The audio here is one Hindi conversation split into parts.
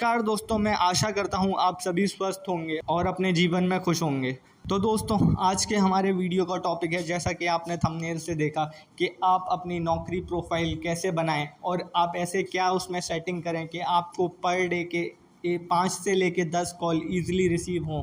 नमस्कार दोस्तों, मैं आशा करता हूँ आप सभी स्वस्थ होंगे और अपने जीवन में खुश होंगे। तो दोस्तों, आज के हमारे वीडियो का टॉपिक है, जैसा कि आपने थंबनेल से देखा, कि आप अपनी नौकरी प्रोफाइल कैसे बनाएं और आप ऐसे क्या उसमें सेटिंग करें कि आपको पर डे के 5 से लेके 10 कॉल ईजिली रिसीव हों।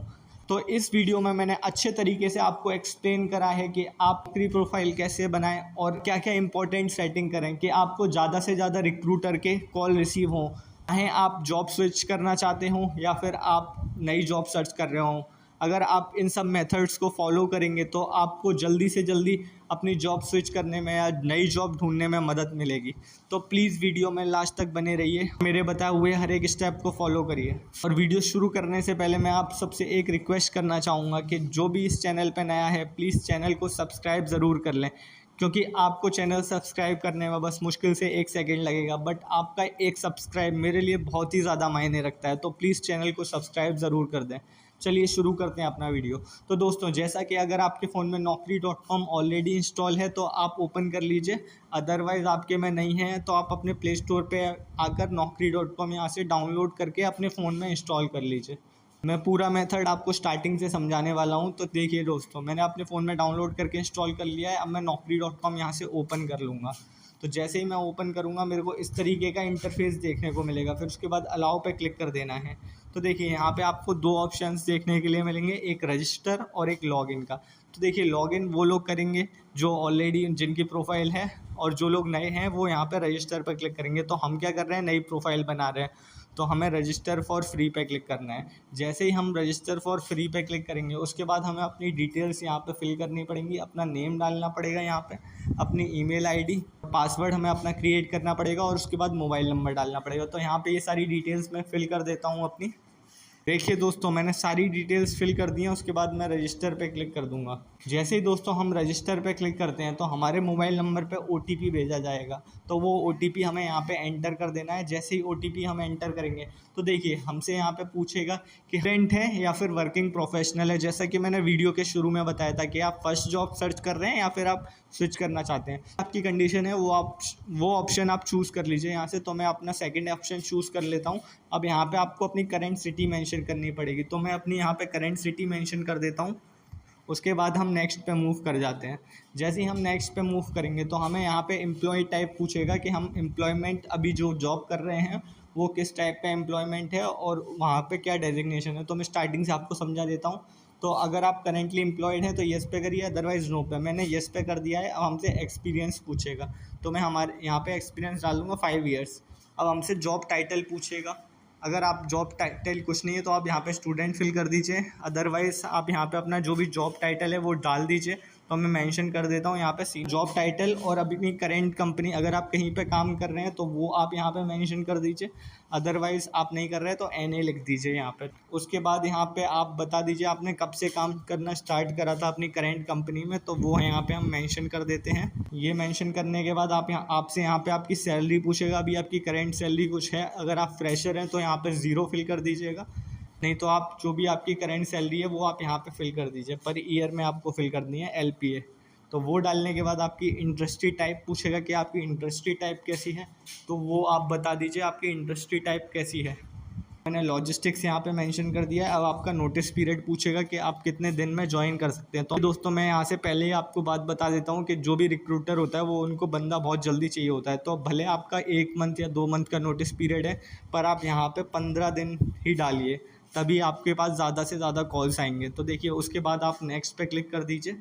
तो इस वीडियो में मैंने अच्छे तरीके से आपको एक्सप्लेन करा है कि आप नौकरी प्रोफाइल कैसे बनाएं और क्या क्या इंपॉर्टेंट सेटिंग करें कि आपको ज़्यादा से ज़्यादा रिक्रूटर के कॉल रिसीव हों। चाहे आप जॉब स्विच करना चाहते हो या फिर आप नई जॉब सर्च कर रहे हो, अगर आप इन सब मेथड्स को फॉलो करेंगे तो आपको जल्दी से जल्दी अपनी जॉब स्विच करने में या नई जॉब ढूंढने में मदद मिलेगी। तो प्लीज़ वीडियो में लास्ट तक बने रहिए, मेरे बताए हुए हर एक स्टेप को फॉलो करिए। और वीडियो शुरू करने से पहले मैं आप सबसे एक रिक्वेस्ट करना चाहूँगा कि जो भी इस चैनल पर नया है, प्लीज़ चैनल को सब्सक्राइब ज़रूर कर लें, क्योंकि आपको चैनल सब्सक्राइब करने में बस मुश्किल से 1 सेकंड लगेगा, बट आपका एक सब्सक्राइब मेरे लिए बहुत ही ज़्यादा मायने रखता है। तो प्लीज़ चैनल को सब्सक्राइब ज़रूर कर दें। चलिए शुरू करते हैं अपना वीडियो। तो दोस्तों, जैसा कि अगर आपके फ़ोन में naukri.com ऑलरेडी इंस्टॉल है तो आप ओपन कर लीजिए, अदरवाइज़ आपके में नहीं है तो आप अपने प्ले स्टोर पे आकर naukri.com यहाँ से डाउनलोड करके अपने फ़ोन में इंस्टॉल कर लीजिए। मैं पूरा मेथड आपको स्टार्टिंग से समझाने वाला हूँ। तो देखिए दोस्तों, मैंने अपने फ़ोन में डाउनलोड करके इंस्टॉल कर लिया है। अब मैं naukri.com यहाँ से ओपन कर लूँगा। तो जैसे ही मैं ओपन करूँगा, मेरे को इस तरीके का इंटरफेस देखने को मिलेगा। फिर उसके बाद अलाउ पे क्लिक कर देना है। तो देखिए, यहाँ पे आपको 2 ऑप्शंस देखने के लिए मिलेंगे, एक रजिस्टर और एक लॉगिन का। तो देखिए, लॉगिन वो लोग करेंगे जो ऑलरेडी जिनकी प्रोफाइल है, और जो लोग नए हैं वो यहाँ पे रजिस्टर पर क्लिक करेंगे। तो हम क्या कर रहे हैं, नई प्रोफाइल बना रहे हैं, तो हमें रजिस्टर फॉर फ्री पे क्लिक करना है। जैसे ही हम रजिस्टर फॉर फ्री पे क्लिक करेंगे, उसके बाद हमें अपनी डिटेल्स यहाँ पे फिल करनी पड़ेंगी। अपना नेम डालना पड़ेगा यहाँ पे, अपनी ईमेल आईडी, पासवर्ड हमें अपना क्रिएट करना पड़ेगा, और उसके बाद मोबाइल नंबर डालना पड़ेगा। तो यहाँ पे ये सारी डिटेल्स मैं फिल कर देता हूँ अपनी। देखिए दोस्तों, मैंने सारी डिटेल्स फिल कर दी हैं। उसके बाद मैं रजिस्टर पे क्लिक कर दूंगा। जैसे ही दोस्तों हम रजिस्टर पे क्लिक करते हैं तो हमारे मोबाइल नंबर पे OTP भेजा जाएगा। तो वो OTP हमें यहाँ पे एंटर कर देना है। जैसे ही OTP हम एंटर करेंगे तो देखिए, हमसे यहाँ पे पूछेगा कि रेंट है या फिर वर्किंग प्रोफेशनल है। जैसा कि मैंने वीडियो के शुरू में बताया था कि आप फर्स्ट जॉब सर्च कर रहे हैं या फिर आप स्विच करना चाहते हैं, आपकी कंडीशन है वो ऑप्शन आप चूज़ कर लीजिए यहाँ से। तो मैं अपना सेकंड ऑप्शन चूज़ कर लेता हूँ। अब यहाँ पे आपको अपनी करंट सिटी मेंशन करनी पड़ेगी, तो मैं अपनी यहाँ पे करंट सिटी मेंशन कर देता हूँ। उसके बाद हम नेक्स्ट पे मूव कर जाते हैं। जैसे ही हम नेक्स्ट पे मूव करेंगे तो हमें यहाँ पे एम्प्लॉय टाइप पूछेगा कि हम एम्प्लॉयमेंट अभी जो जॉब कर रहे हैं वो किस टाइप का एम्प्लॉयमेंट है और वहाँ पे क्या डेजिग्नेशन है। तो मैं स्टार्टिंग से आपको समझा देता हूँ। तो अगर आप करेंटली एम्प्लॉयड हैं तो येस पे करिए, अदरवाइज़ नो पे। मैंने येस पे कर दिया है। अब हमसे एक्सपीरियंस पूछेगा, तो मैं हमारे यहाँ पे एक्सपीरियंस डाल दूँगा 5 ईयर्स। अब हमसे जॉब टाइटल पूछेगा। अगर आप जॉब टाइटल कुछ नहीं है तो आप यहाँ पे स्टूडेंट फिल कर दीजिए, अदरवाइज़ आप यहाँ पे अपना जो भी जॉब टाइटल है वो डाल दीजिए। तो मैं मेंशन कर देता हूँ यहाँ पे जॉब टाइटल, और अपनी करेंट कंपनी अगर आप कहीं पे काम कर रहे हैं तो वो आप यहाँ पे मेंशन कर दीजिए, अदरवाइज़ आप नहीं कर रहे तो NA लिख दीजिए यहाँ पे। उसके बाद यहाँ पे आप बता दीजिए आपने कब से काम करना स्टार्ट करा था अपनी करेंट कंपनी में, तो वो यहाँ पे हम मेंशन कर देते हैं। ये मेंशन करने के बाद आपसे यहाँ पे आपकी सैलरी पूछेगा। अभी आपकी करेंट सैलरी कुछ है, अगर आप फ्रेशर हैं तो यहाँ पर 0 फिल कर दीजिएगा, नहीं तो आप जो भी आपकी करंट सैलरी है वो आप यहाँ पे फिल कर दीजिए। पर ईयर में आपको फिल करनी है LPA। तो वो डालने के बाद आपकी इंडस्ट्री टाइप पूछेगा कि आपकी इंडस्ट्री टाइप कैसी है, तो वो आप बता दीजिए आपकी इंडस्ट्री टाइप कैसी है। मैंने लॉजिस्टिक्स यहाँ पे मेंशन कर दिया है। अब आपका नोटिस पीरियड पूछेगा कि आप कितने दिन में ज्वाइन कर सकते हैं। तो दोस्तों, मैं यहाँ से पहले ही आपको बात बता देता हूँ कि जो भी रिक्रूटर होता है वो उनको बंदा बहुत जल्दी चाहिए होता है। तो भले आपका 1 मंथ या 2 मंथ का नोटिस पीरियड है, पर आप यहाँ पे 15 दिन ही डालिए, तभी आपके पास ज़्यादा से ज़्यादा कॉल्स आएंगे। तो देखिए, उसके बाद आप नेक्स्ट पे क्लिक कर दीजिए।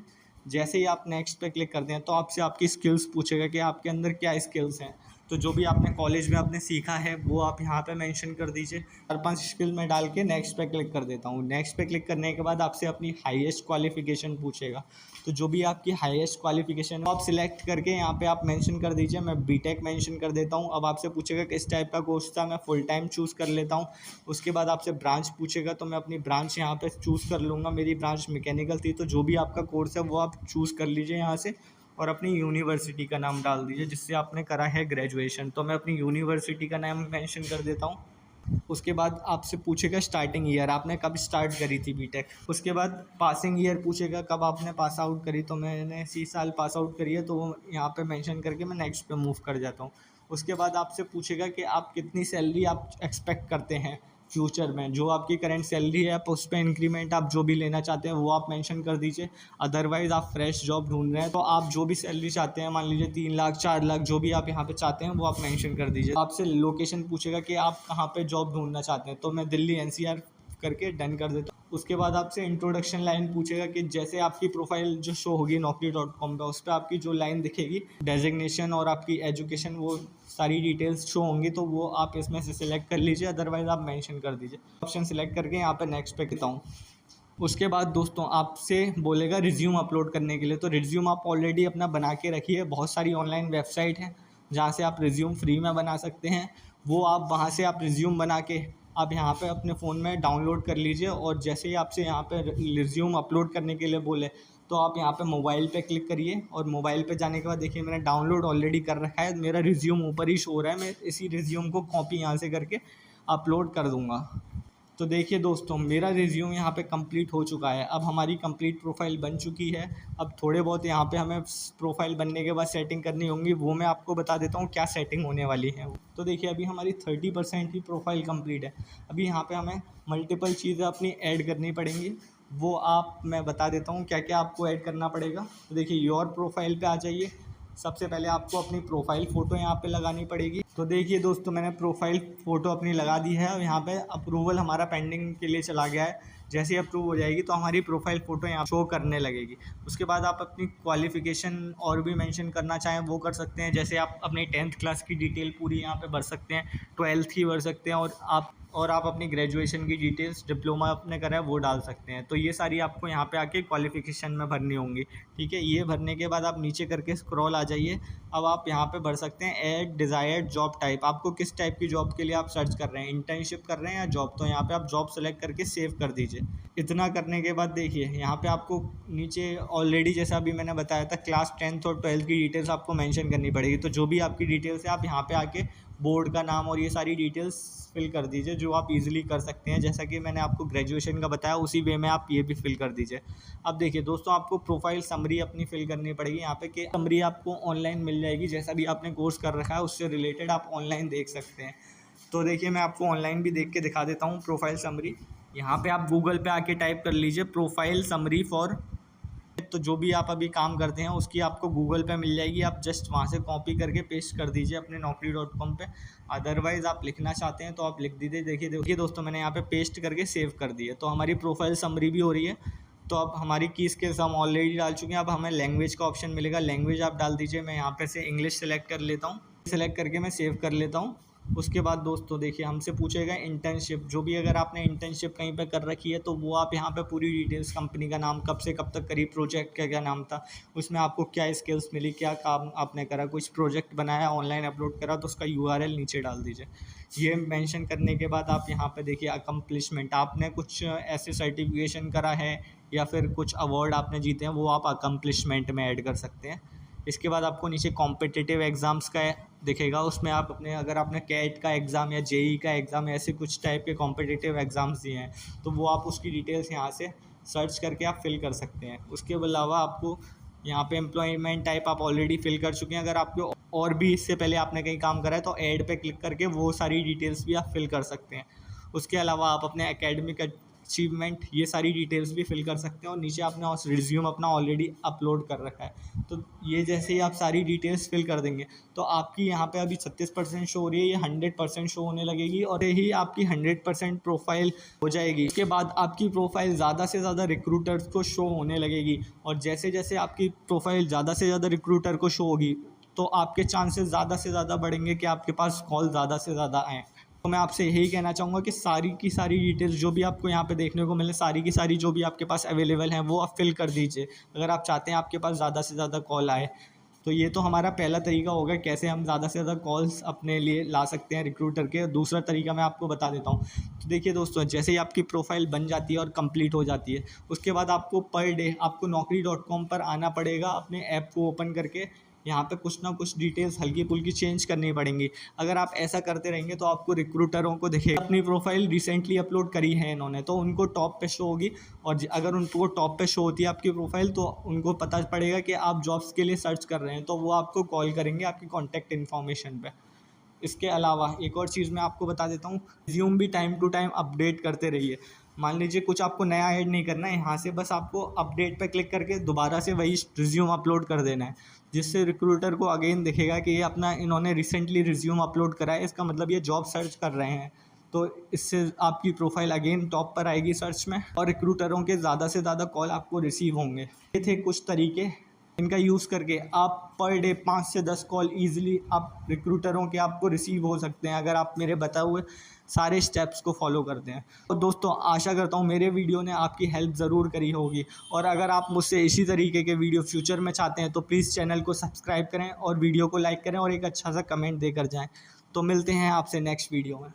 जैसे ही आप नेक्स्ट पे क्लिक करते हैं तो आपसे आपकी स्किल्स पूछेगा कि आपके अंदर क्या स्किल्स हैं। तो जो भी आपने कॉलेज में आपने सीखा है वो आप यहाँ पे मेंशन कर दीजिए। 4-5 स्किल में डाल के नेक्स्ट पे क्लिक कर देता हूँ। नेक्स्ट पे क्लिक करने के बाद आपसे अपनी हाईएस्ट क्वालिफ़िकेशन पूछेगा। तो जो भी आपकी हाईएस्ट क्वालिफ़िकेशन है आप सिलेक्ट करके यहाँ पे आप मेंशन कर दीजिए। मैं बीटेक मेंशन कर देता हूँ। अब आपसे पूछेगा किस टाइप का कोर्स था, मैं फुल टाइम चूज़ कर लेता हूँ। उसके बाद आपसे ब्रांच पूछेगा, तो मैं अपनी ब्रांच यहाँ पे चूज़ कर लूँगा। मेरी ब्रांच मैकेनिकल थी, तो जो भी आपका कोर्स है वो आप चूज़ कर लीजिए यहाँ से, और अपनी यूनिवर्सिटी का नाम डाल दीजिए जिससे आपने करा है ग्रेजुएशन। तो मैं अपनी यूनिवर्सिटी का नाम मेंशन कर देता हूँ। उसके बाद आपसे पूछेगा स्टार्टिंग ईयर, आपने कब स्टार्ट करी थी बीटेक। उसके बाद पासिंग ईयर पूछेगा, कब आपने पास आउट करी। तो मैंने इसी साल पास आउट करी है, तो वो यहाँ पे मेंशन करके मैं नेक्स्ट पे मूव कर जाता हूँ। उसके बाद आपसे पूछेगा कि आप कितनी सैलरी आप एक्सपेक्ट करते हैं फ्यूचर में। जो आपकी करंट सैलरी है आप उस पर इंक्रीमेंट आप जो भी लेना चाहते हैं वो आप मेंशन कर दीजिए। अदरवाइज़ आप फ्रेश जॉब ढूंढ रहे हैं तो आप जो भी सैलरी चाहते हैं, मान लीजिए 3 लाख 4 लाख जो भी आप यहाँ पे चाहते हैं वो आप मेंशन कर दीजिए। आपसे लोकेशन पूछेगा कि आप कहाँ पे जॉब ढूंढना चाहते हैं, तो मैं दिल्ली NCR करके डन कर देता हूँ। उसके बाद आपसे इंट्रोडक्शन लाइन पूछेगा कि जैसे आपकी प्रोफाइल जो शो होगी naukri.com पे, उस पर आपकी जो लाइन दिखेगी डेजिग्नेशन और आपकी एजुकेशन, वो सारी डिटेल्स शो होंगी, तो वो आप इसमें से सिलेक्ट कर लीजिए, अदरवाइज़ आप मेंशन कर दीजिए। ऑप्शन सिलेक्ट करके यहाँ पे नेक्स्ट पे करता हूँ। उसके बाद दोस्तों आपसे बोलेगा रिज्यूम अपलोड करने के लिए, तो रिज्यूम आप ऑलरेडी अपना बना के रखिए। बहुत सारी ऑनलाइन वेबसाइट हैं जहाँ से आप रिज्यूम फ्री में बना सकते हैं। वो आप वहाँ से आप रिज्यूम बना के आप यहाँ पे अपने फ़ोन में डाउनलोड कर लीजिए। और जैसे ही आपसे यहाँ पे रिज्यूम अपलोड करने के लिए बोले तो आप यहाँ पे मोबाइल पे क्लिक करिए, और मोबाइल पे जाने के बाद देखिए मैंने डाउनलोड ऑलरेडी कर रखा है, मेरा रिज्यूम ऊपर ही शो हो रहा है। मैं इसी रिज्यूम को कॉपी यहाँ से करके अपलोड कर दूँगा। तो देखिए दोस्तों मेरा रिज्यूम यहाँ पे कंप्लीट हो चुका है। अब हमारी कंप्लीट प्रोफाइल बन चुकी है। अब थोड़े बहुत यहाँ पे हमें प्रोफाइल बनने के बाद सेटिंग करनी होंगी, वो मैं आपको बता देता हूँ क्या सेटिंग होने वाली है। तो देखिए अभी हमारी 30% ही प्रोफाइल कंप्लीट है। अभी यहाँ पे हमें मल्टीपल चीज़ें अपनी ऐड करनी पड़ेंगी, वो आप मैं बता देता हूँ क्या क्या आपको ऐड करना पड़ेगा। तो देखिए योर प्रोफाइल पे आ जाइए। सबसे पहले आपको अपनी प्रोफाइल फ़ोटो यहाँ पे लगानी पड़ेगी। तो देखिए दोस्तों मैंने प्रोफाइल फ़ोटो अपनी लगा दी है, और यहाँ पे अप्रूवल हमारा पेंडिंग के लिए चला गया है। जैसे ही अप्रूव हो जाएगी तो हमारी प्रोफाइल फ़ोटो यहाँ शो करने लगेगी। उसके बाद आप अपनी क्वालिफ़िकेशन और भी मेंशन करना चाहें वो कर सकते हैं। जैसे आप अपनी 10th क्लास की डिटेल पूरी यहाँ पे भर सकते हैं, 12th की भर सकते हैं, और आप अपनी ग्रेजुएशन की डिटेल्स, डिप्लोमा आपने करा है वो डाल सकते हैं। तो ये सारी आपको यहाँ पे आके क्वालिफ़िकेशन में भरनी होंगी, ठीक है। ये भरने के बाद आप नीचे करके स्क्रॉल आ जाइए। अब आप यहाँ पे भर सकते हैं ऐड डिज़ायर्ड जॉब टाइप। आपको किस टाइप की जॉब के लिए आप सर्च कर रहे हैं, इंटर्नशिप कर रहे हैं या जॉब, तो यहाँ पे आप जॉब सेलेक्ट करके सेव कर दीजिए। इतना करने के बाद देखिए यहाँ पे आपको नीचे ऑलरेडी जैसा अभी मैंने बताया था क्लास 10th और 12th की डिटेल्स आपको मेंशन करनी पड़ेगी। तो जो भी आपकी डिटेल्स है आप यहाँ पे आके बोर्ड का नाम और ये सारी डिटेल्स फिल कर दीजिए, जो आप इजीली कर सकते हैं। जैसा कि मैंने आपको ग्रेजुएशन का बताया उसी वे में आप ये भी फिल कर दीजिए। अब देखिए दोस्तों आपको प्रोफाइल समरी अपनी फिल करनी पड़ेगी यहाँ पे, कि समरी आपको ऑनलाइन मिल जाएगी। जैसा भी आपने कोर्स कर रखा है उससे रिलेटेड आप ऑनलाइन देख सकते हैं। तो देखिए मैं आपको ऑनलाइन भी देख के दिखा देता हूँ प्रोफाइल समरी। यहाँ पे आप गूगल पे आके टाइप कर लीजिए प्रोफाइल समरी फॉर, तो जो भी आप अभी काम करते हैं उसकी आपको गूगल पे मिल जाएगी। आप जस्ट वहाँ से कॉपी करके पेस्ट कर दीजिए अपने naukri.com पे। अदरवाइज़ आप लिखना चाहते हैं तो आप लिख दीजिए। देखिए दोस्तों मैंने यहाँ पे पेस्ट करके सेव कर दिए, तो हमारी प्रोफाइल समरी भी हो रही है। तो अब हमारी की स्किल्स हम ऑलरेडी डाल चुके हैं। अब हमें लैंग्वेज का ऑप्शन मिलेगा, लैंग्वेज आप डाल दीजिए। मैं यहाँ पे से इंग्लिश सेलेक्ट कर लेता हूँ, सेलेक्ट करके मैं सेव कर लेता हूँ। उसके बाद दोस्तों देखिए हमसे पूछेगा इंटर्नशिप, जो भी अगर आपने इंटर्नशिप कहीं पे कर रखी है तो वो आप यहाँ पे पूरी डिटेल्स, कंपनी का नाम, कब से कब तक करी, प्रोजेक्ट का क्या नाम था, उसमें आपको क्या स्किल्स मिली, क्या काम आपने करा, कुछ प्रोजेक्ट बनाया ऑनलाइन अपलोड करा तो उसका URL नीचे डाल दीजिए। ये मेंशन करने के बाद आप यहाँ पे देखिए अकम्पलिशमेंट, आपने कुछ ऐसे सर्टिफिकेशन करा है या फिर कुछ अवार्ड आपने जीते हैं वो आप अकम्पलिशमेंट में ऐड कर सकते हैं। इसके बाद आपको नीचे कॉम्पिटिटिव एग्ज़ाम्स का दिखेगा, उसमें आप अपने अगर आपने कैट का एग्ज़ाम या जेई का एग्ज़ाम ऐसे कुछ टाइप के कॉम्पिटिटिव एग्ज़ाम्स दिए हैं तो वो आप उसकी डिटेल्स यहाँ से सर्च करके आप फिल कर सकते हैं। उसके अलावा आपको यहाँ पे एम्प्लॉयमेंट टाइप आप ऑलरेडी फिल कर चुके हैं। अगर आपको और भी इससे पहले आपने कहीं काम करा है तो ऐड पे क्लिक करके वो सारी डिटेल्स भी आप फिल कर सकते हैं। उसके अलावा आप अपने एकेडमिक अचीवमेंट ये सारी डिटेल्स भी फिल कर सकते हैं। और नीचे आपने रिज्यूम अपना ऑलरेडी अपलोड कर रखा है तो ये जैसे ही आप सारी डिटेल्स फिल कर देंगे तो आपकी यहाँ पे अभी 36% शो हो रही है, ये 100% शो होने लगेगी और यही आपकी 100% प्रोफाइल हो जाएगी। इसके बाद आपकी प्रोफाइल ज़्यादा से ज़्यादा रिक्रूटर्स को शो होने लगेगी और जैसे जैसे आपकी प्रोफाइल ज़्यादा से ज़्यादा रिक्रूटर को शो होगी तो आपके चांसेस ज़्यादा से ज़्यादा बढ़ेंगे कि आपके पास कॉल ज़्यादा से ज़्यादा आएँ। तो मैं आपसे यही कहना चाहूँगा कि सारी की सारी डिटेल्स जो भी आपको यहाँ पे देखने को मिले, सारी की सारी जो भी आपके पास अवेलेबल हैं वो आप फिल कर दीजिए अगर आप चाहते हैं आपके पास ज़्यादा से ज़्यादा कॉल आए। तो ये तो हमारा पहला तरीका होगा कैसे हम ज़्यादा से ज़्यादा कॉल्स अपने लिए ला सकते हैं रिक्रूटर के। दूसरा तरीका मैं आपको बता देता हूँ। तो देखिए दोस्तों जैसे ही आपकी प्रोफाइल बन जाती है और कंप्लीट हो जाती है उसके बाद आपको पर डे आपको naukri.com पर आना पड़ेगा, अपने ऐप को ओपन करके यहाँ पे कुछ ना कुछ डिटेल्स हल्की फुल्की चेंज करनी पड़ेंगी। अगर आप ऐसा करते रहेंगे तो आपको रिक्रूटरों को देखिए अपनी प्रोफाइल रिसेंटली अपलोड करी है इन्होंने तो उनको टॉप पे शो होगी और अगर उनको टॉप पे शो होती है आपकी प्रोफाइल तो उनको पता पड़ेगा कि आप जॉब्स के लिए सर्च कर रहे हैं तो वो आपको कॉल करेंगे आपकी कॉन्टैक्ट इन्फॉर्मेशन पे। इसके अलावा एक और चीज़ मैं आपको बता देता हूँ, रिज्यूम भी टाइम टू टाइम अपडेट करते रहिए। मान लीजिए कुछ आपको नया ऐड नहीं करना है, यहाँ से बस आपको अपडेट पे क्लिक करके दोबारा से वही रिज्यूम अपलोड कर देना है, जिससे रिक्रूटर को अगेन दिखेगा कि ये अपना इन्होंने रिसेंटली रिज्यूम अपलोड करा है, इसका मतलब ये जॉब सर्च कर रहे हैं। तो इससे आपकी प्रोफाइल अगेन टॉप पर आएगी सर्च में और रिक्रूटरों के ज़्यादा से ज़्यादा कॉल आपको रिसीव होंगे। ये थे कुछ तरीके, इनका यूज़ करके आप पर डे 5 से 10 कॉल ईजिली आप रिक्रूटरों के आपको रिसीव हो सकते हैं, अगर आप मेरे बताए हुए सारे स्टेप्स को फॉलो करते हैं। तो दोस्तों आशा करता हूँ मेरे वीडियो ने आपकी हेल्प ज़रूर करी होगी, और अगर आप मुझसे इसी तरीके के वीडियो फ्यूचर में चाहते हैं तो प्लीज़ चैनल को सब्सक्राइब करें और वीडियो को लाइक करें और एक अच्छा सा कमेंट देकर जाएँ। तो मिलते हैं आपसे नेक्स्ट वीडियो में।